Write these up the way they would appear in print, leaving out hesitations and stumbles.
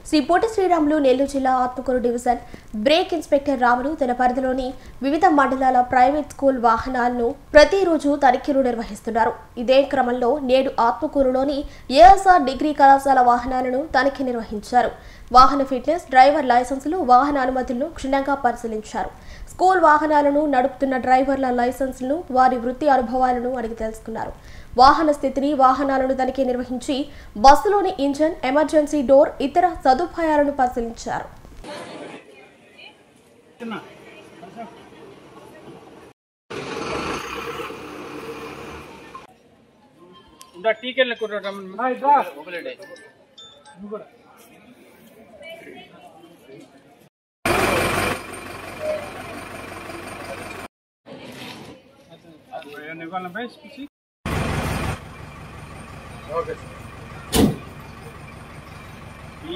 శ్రీ పొట్టి శ్రీరాములు నెల్లూరు జిల్లా Atmakur division brake inspector Ramulu తన పరిధిలోని వివిధ మండలాల ప్రైవేట్ స్కూల్ వాహనాలను ప్రతిరోజు తనిఖీలు నిర్వహిస్తున్నారు. ఇదే క్రమంలో నేడు ఆత్మకూరులోని ఏఎస్ఆర్ డిగ్రీ కళాశాల వాహనాలను తనిఖీ నిర్వహించారు. వాహన ఫిట్నెస్, డ్రైవర్ లైసెన్సులు, వాహన అనుమతులను క్షుణ్ణంగా పరిశీలించారు. స్కూల్ వాహనాలను నడుపుతున్న డ్రైవర్ల లైసెన్సులను, వారి వృత్తి అనుభవాలను అడిగి తెలుసుకున్నారు. వాహన స్థితిని, వాహనాలను తనిఖీ నిర్వహించి బస్సులోని ఇంజన్, ఎమర్జెన్సీ డోర్, ఇతర సదుపాయాలను పరిశీలించారు.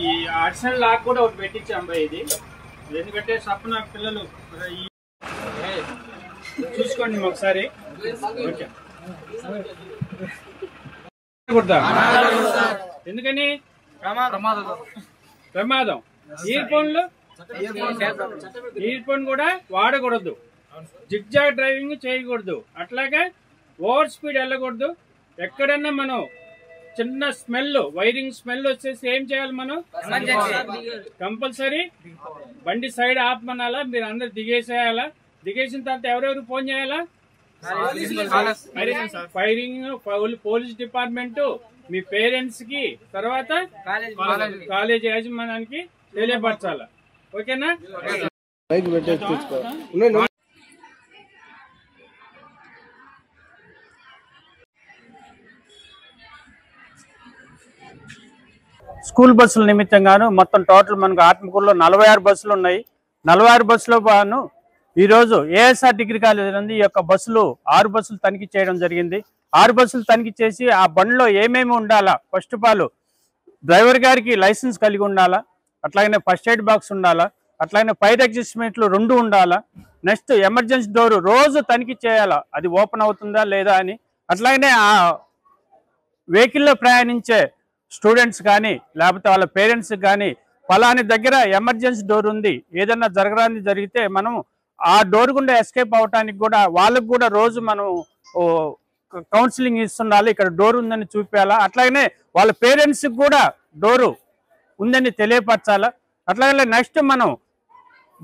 ఈ ఆర్డినల్ లాక్ కూడా ఒకటి పెట్టించాం బై. ఇది ఎందుకంటే సపన పిల్లలు చూసుకోండి ఒకసారి. ఎందుకని ప్రమాదం. ఇయర్ ఫోన్ కూడా వాడకూడదు. జిగ్జాగ్ డ్రైవింగ్ చేయకూడదు. అట్లాగే ఓవర్ స్పీడ్ వెళ్ళకూడదు. ఎక్కడన్నా మనం చిన్న స్మెల్, వైరింగ్ స్మెల్ వచ్చేసి ఏం చేయాలి? మనం కంపల్సరీ బండి సైడ్ ఆపమనాలా. మీరు అందరు దిగేసేయాలా. దిగేసిన తర్వాత ఎవరెవరు ఫోన్ చేయాలా? ఫైరింగ్, పోలీస్ డిపార్ట్మెంట్, మీ పేరెంట్స్ కి, తర్వాత కాలేజ్ యాజమాన్యానికి తెలియపరచాలా. ఓకేనా? స్కూల్ బస్సుల నిమిత్తంగాను మొత్తం టోటల్ మనకు ఆత్మకూరులో 46 బస్సులు ఉన్నాయి. 46 బస్సులో బాను ఈరోజు ఏఎస్ఆర్ డిగ్రీ కాలేజ్ నుండి ఈ యొక్క బస్సులు 6 బస్సులు తనిఖీ చేయడం జరిగింది. 6 బస్సులు తనిఖీ చేసి ఆ బండిలో ఏమేమి ఉండాలా, ఫస్ట్ ఆఫ్ ఆల్ డ్రైవర్ గారికి లైసెన్స్ కలిగి ఉండాలా, అట్లాగనే ఫస్ట్ ఎయిడ్ బాక్స్ ఉండాలా, అట్లాగనే ఫైర్ అడ్జస్ట్మెంట్లు 2 ఉండాలా. నెక్స్ట్ ఎమర్జెన్సీ డోర్ రోజు తనిఖీ చేయాలా, అది ఓపెన్ అవుతుందా లేదా అని. అట్లాగనే ఆ వెహికల్లో ప్రయాణించే స్టూడెంట్స్ కానీ లేకపోతే వాళ్ళ పేరెంట్స్ కానీ ఫలాని దగ్గర ఎమర్జెన్సీ డోర్ ఉంది, ఏదన్నా జరగరాని జరిగితే మనం ఆ డోర్ గుండా ఎస్కేప్ అవడానికి కూడా వాళ్ళకు కూడా రోజు మనం కౌన్సిలింగ్ ఇస్తుండాలి. ఇక్కడ డోర్ ఉందని చూపించాలా. అట్లాగనే వాళ్ళ పేరెంట్స్కి కూడా డోరు ఉందని తెలియపరచాలా. అట్లాగే నెక్స్ట్ మనం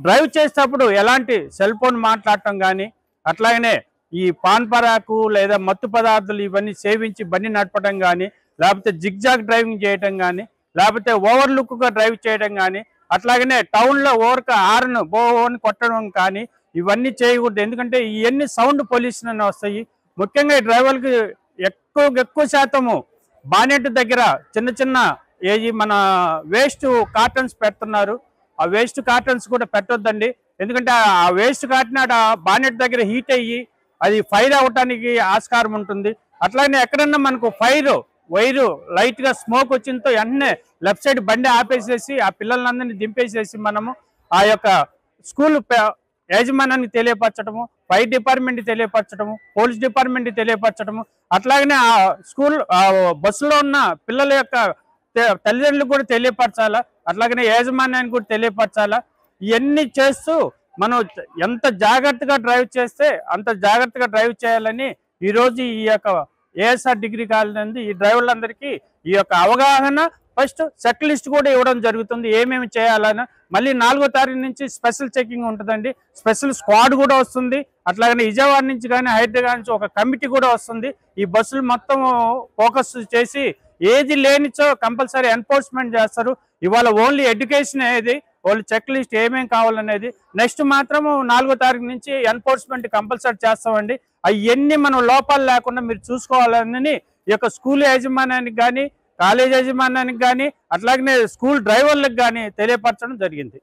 డ్రైవ్ చేసేటప్పుడు ఎలాంటి సెల్ ఫోన్ మాట్లాడటం కానీ, అట్లాగనే ఈ పాన్ పరాకు లేదా మత్తు పదార్థాలు ఇవన్నీ సేవించి బండి నడపడం కానీ, లేకపోతే జిగ్జాగ్ డ్రైవింగ్ చేయడం కానీ, లేకపోతే ఓవర్లుక్గా డ్రైవ్ చేయడం కానీ, అట్లాగనే టౌన్లో ఓవర్క హార్న్ బోని కొట్టడం కానీ ఇవన్నీ చేయకూడదు. ఎందుకంటే ఇవన్నీ సౌండ్ పొల్యూషన్ అని వస్తాయి. ముఖ్యంగా ఈ డ్రైవర్కి ఎక్కువ శాతము బానెట్ దగ్గర చిన్న చిన్న మన వేస్ట్ కార్టన్స్ పెడుతున్నారు. ఆ వేస్ట్ కార్టన్స్ కూడా పెట్టొద్దండి. ఎందుకంటే ఆ వేస్ట్ కార్టన్ బానెట్ దగ్గర హీట్ అయ్యి అది ఫైర్ అవటానికి ఆస్కారం ఉంటుంది. అట్లాగే ఎక్కడన్నా మనకు వైరు లైట్ గా స్మోక్ వచ్చిందో వెంటనే లెఫ్ట్ సైడ్ బండి ఆపేసేసి ఆ పిల్లలందరినీ దింపేసేసి మనము ఆ యొక్క స్కూల్ యాజమాన్యానికి తెలియపరచడము, ఫైర్ డిపార్ట్మెంట్ తెలియపరచడము, పోలీస్ డిపార్ట్మెంట్ తెలియపరచడము, అట్లాగనే ఆ స్కూల్ బస్సులో ఉన్న పిల్లల యొక్క తల్లిదండ్రులకు కూడా తెలియపరచాలా. అట్లాగనే యాజమాన్యానికి కూడా తెలియపరచాలా. ఇవన్నీ చేస్తూ మనం ఎంత జాగ్రత్తగా డ్రైవ్ చేస్తే అంత జాగ్రత్తగా డ్రైవ్ చేయాలని ఈరోజు ఈ యొక్క ఏఎస్ఆర్ డిగ్రీ కాలేజ్ నుండి ఈ డ్రైవర్లందరికీ ఈ యొక్క అవగాహన, ఫస్ట్ చెక్ లిస్ట్ కూడా ఇవ్వడం జరుగుతుంది. ఏమేమి చేయాలని. మళ్ళీ 4వ తారీఖు నుంచి స్పెషల్ చెకింగ్ ఉంటుందండి. స్పెషల్ స్క్వాడ్ కూడా వస్తుంది. అట్లాగనే విజయవాడ నుంచి కానీ హైదరాబాద్ నుంచి ఒక కమిటీ కూడా వస్తుంది. ఈ బస్సులు మొత్తం ఫోకస్ చేసి ఏది లేనిచో కంపల్సరీ ఎన్ఫోర్స్మెంట్ చేస్తారు. ఇవాళ ఓన్లీ ఎడ్యుకేషన్ అనేది, వాళ్ళు చెక్ లిస్ట్ ఏమేమి కావాలనేది. నెక్స్ట్ మాత్రము 4వ తారీఖు నుంచి ఎన్ఫోర్స్మెంట్ కంపల్సరీ చేస్తామండి. అవన్నీ మనం లోపాలు లేకుండా మీరు చూసుకోవాలని ఈ యొక్క స్కూల్ యాజమాన్యానికి కానీ, కాలేజ్ యాజమాన్యానికి కానీ, అట్లాగనే స్కూల్ డ్రైవర్లకు కానీ తెలియపరచడం జరిగింది.